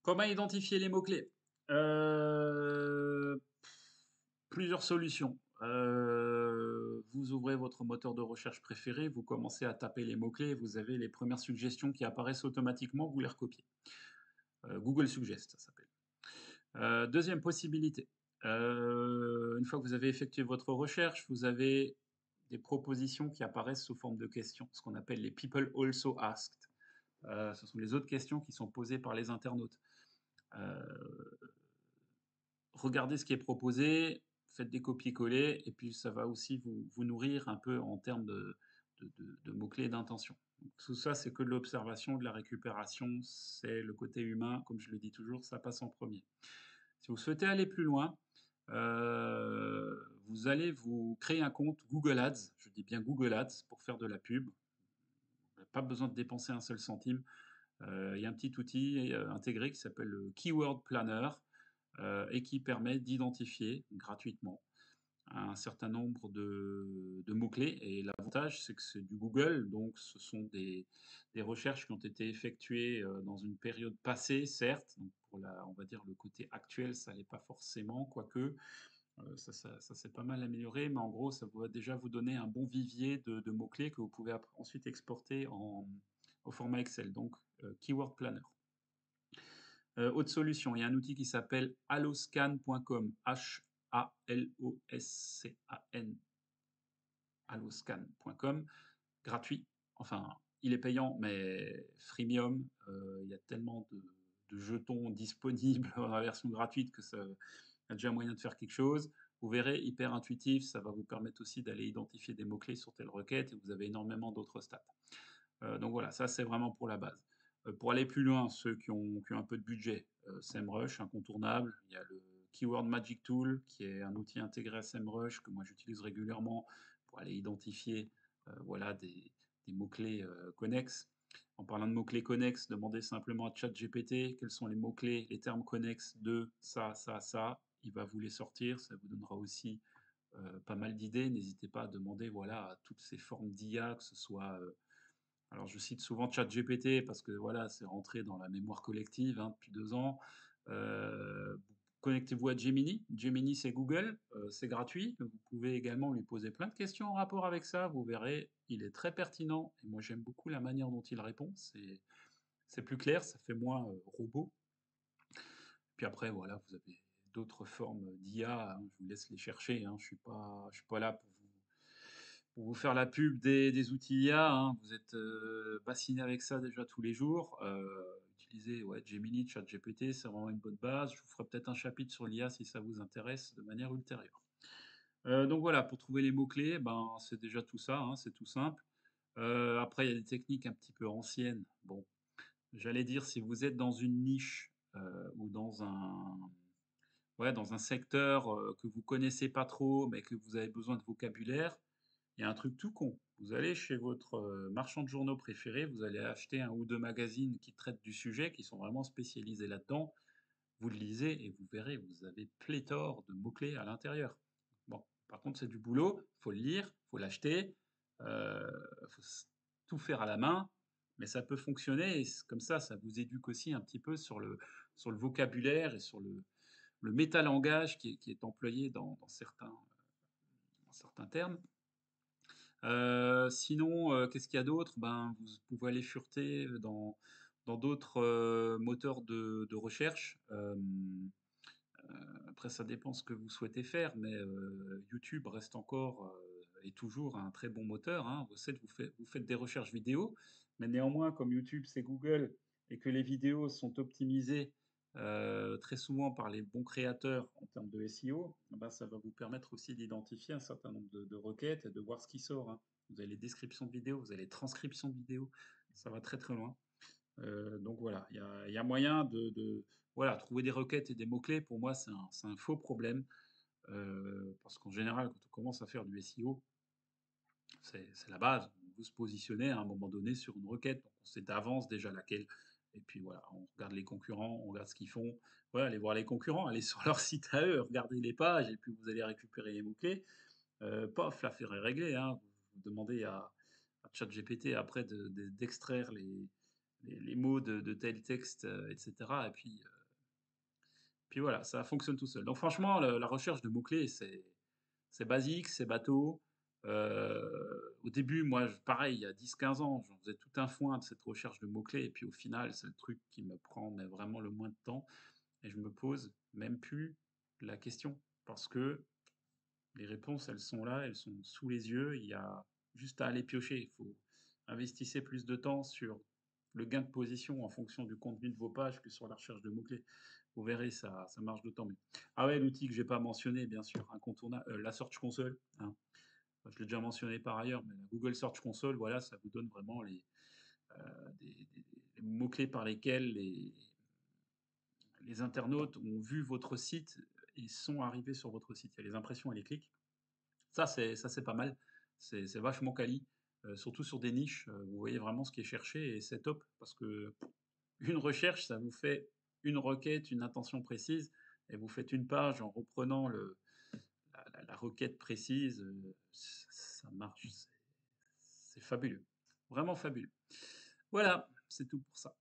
Comment identifier les mots-clés? Heu, Plusieurs solutions. Vous ouvrez votre moteur de recherche préféré, vous commencez à taper les mots-clés, vous avez les premières suggestions qui apparaissent automatiquement, vous les recopiez. Google Suggest, ça s'appelle. 2e possibilité, une fois que vous avez effectué votre recherche, vous avez des propositions qui apparaissent sous forme de questions, ce qu'on appelle les people also asked. Ce sont les autres questions qui sont posées par les internautes. Heu, Regardez ce qui est proposé, faites des copier-coller et puis ça va aussi vous nourrir un peu en termes de mots-clés d'intention. Donc tout ça, c'est que de l'observation, de la récupération, c'est le côté humain, comme je le dis toujours, ça passe en premier. Si vous souhaitez aller plus loin, vous allez vous créer un compte Google Ads, je dis bien Google Ads pour faire de la pub. Pas besoin de dépenser un seul centime. Il y a un petit outil, intégré qui s'appelle le Keyword Planner, et qui permet d'identifier gratuitement un certain nombre de mots-clés et l'avantage, c'est que c'est du Google, donc ce sont des recherches qui ont été effectuées, dans une période passée, certes, donc pour la on va dire le côté actuel, ça l'est pas forcément, quoique, ça s'est pas mal amélioré, mais en gros, ça va déjà vous donner un bon vivier de mots-clés que vous pouvez ensuite exporter au format Excel, donc Keyword Planner. Autre solution, il y a un outil qui s'appelle alloscan.com, Haloscan, alloscan.com, gratuit. Enfin, il est payant, mais freemium. Il y a tellement de jetons disponibles dans la version gratuite que ça il y a déjà moyen de faire quelque chose. Vous verrez, hyper intuitif, ça va vous permettre aussi d'aller identifier des mots-clés sur telle requête et vous avez énormément d'autres stats. Donc voilà, ça c'est vraiment pour la base. Pour aller plus loin, ceux qui ont un peu de budget, SEMrush, incontournable. Il y a le Keyword Magic Tool, qui est un outil intégré à SEMrush, que moi j'utilise régulièrement pour aller identifier voilà, des mots-clés connexes. En parlant de mots-clés connexes, demandez simplement à ChatGPT quels sont les mots-clés, les termes connexes de ça, ça, ça. Il va vous les sortir, ça vous donnera aussi pas mal d'idées. N'hésitez pas à demander voilà, à toutes ces formes d'IA, que ce soit alors je cite souvent ChatGPT parce que voilà, c'est rentré dans la mémoire collective, hein, depuis 2 ans. Heu, Connectez-vous à Gemini. Gemini, c'est Google, c'est gratuit. Vous pouvez également lui poser plein de questions en rapport avec ça. Vous verrez, il est très pertinent et moi j'aime beaucoup la manière dont il répond. C'est plus clair, ça fait moins, robot. Puis après voilà, vous avez d'autres formes d'IA, hein, je vous laisse les chercher, hein. Je suis pas là pour vous faire la pub des outils IA, hein. Vous êtes, bassiné avec ça déjà tous les jours. Utilisez, ouais, Gemini, ChatGPT, c'est vraiment une bonne base. Je vous ferai peut-être un chapitre sur l'IA si ça vous intéresse de manière ultérieure. Donc voilà, pour trouver les mots-clés, ben, c'est déjà tout ça, hein, c'est tout simple. Après il y a des techniques un petit peu anciennes. Bon, j'allais dire si vous êtes dans une niche, ou dans un secteur, que vous connaissez pas trop, mais que vous avez besoin de vocabulaire, il y a un truc tout con. Vous allez chez votre, marchand de journaux préféré, vous allez acheter un ou 2 magazines qui traitent du sujet, qui sont vraiment spécialisés là-dedans. Vous le lisez et vous verrez, vous avez pléthore de mots-clés à l'intérieur. Bon, par contre, c'est du boulot, faut le lire, faut l'acheter, faut s tout faire à la main, mais ça peut fonctionner et comme ça vous éduque aussi un petit peu sur le vocabulaire et sur le métalangage qui est employé dans certains termes. Sinon, qu'est-ce qu'il y a d'autre? Ben, vous pouvez aller fureter dans d'autres, moteurs de recherche. Après ça dépend ce que vous souhaitez faire, mais YouTube reste encore, et toujours un très bon moteur, hein. Vous faites des recherches vidéo, mais néanmoins comme YouTube c'est Google et que les vidéos sont optimisées, très souvent par les bons créateurs en termes de SEO, bah, ça va vous permettre aussi d'identifier un certain nombre de requêtes et de voir ce qui sort, hein. Vous avez les descriptions de vidéos, vous avez les transcriptions de vidéos, ça va très, très loin. Donc voilà, il y a moyen de voilà, trouver des requêtes et des mots-clés, pour moi, c'est un faux problème, parce qu'en général, quand on commence à faire du SEO, c'est la base. On veut se positionner à un moment donné sur une requête, donc on sait d'avance déjà laquelle et puis voilà, on regarde les concurrents, on regarde ce qu'ils font. Voilà, allez voir les concurrents, allez sur leur site à eux, regardez les pages et puis vous allez récupérer les mots-clés. Paf, l'affaire est réglée, hein. Vous demandez à ChatGPT après d'extraire les mots de tel texte, et cetera et puis voilà, ça fonctionne tout seul. Donc franchement, le la recherche de mots-clés, c'est basique, c'est bateau. Au début, moi, pareil, il y a 10, 15 ans, j'en faisais tout un foin de cette recherche de mots-clés et puis au final, c'est le truc qui me prend mais vraiment le moins de temps et je me pose même plus la question parce que les réponses, elles sont là, elles sont sous les yeux, il y a juste à aller piocher. Il faut investissez plus de temps sur le gain de position en fonction du contenu de vos pages que sur la recherche de mots-clés. Vous verrez, ça marche d'autant mieux. Ah ouais, l'outil que j'ai pas mentionné, bien sûr, incontournable, la Search Console, hein. Je l'ai déjà mentionné par ailleurs, mais la Google Search Console, voilà, ça vous donne vraiment les mots-clés par lesquels les internautes ont vu votre site et sont arrivés sur votre site. Il y a les impressions et les clics. Ça c'est pas mal. C'est vachement quali, surtout sur des niches, vous voyez vraiment ce qui est cherché et c'est top parce que une recherche, ça vous fait une requête, une intention précise et vous faites une page en reprenant la requête précise, ça marche, c'est fabuleux, vraiment fabuleux. Voilà, c'est tout pour ça.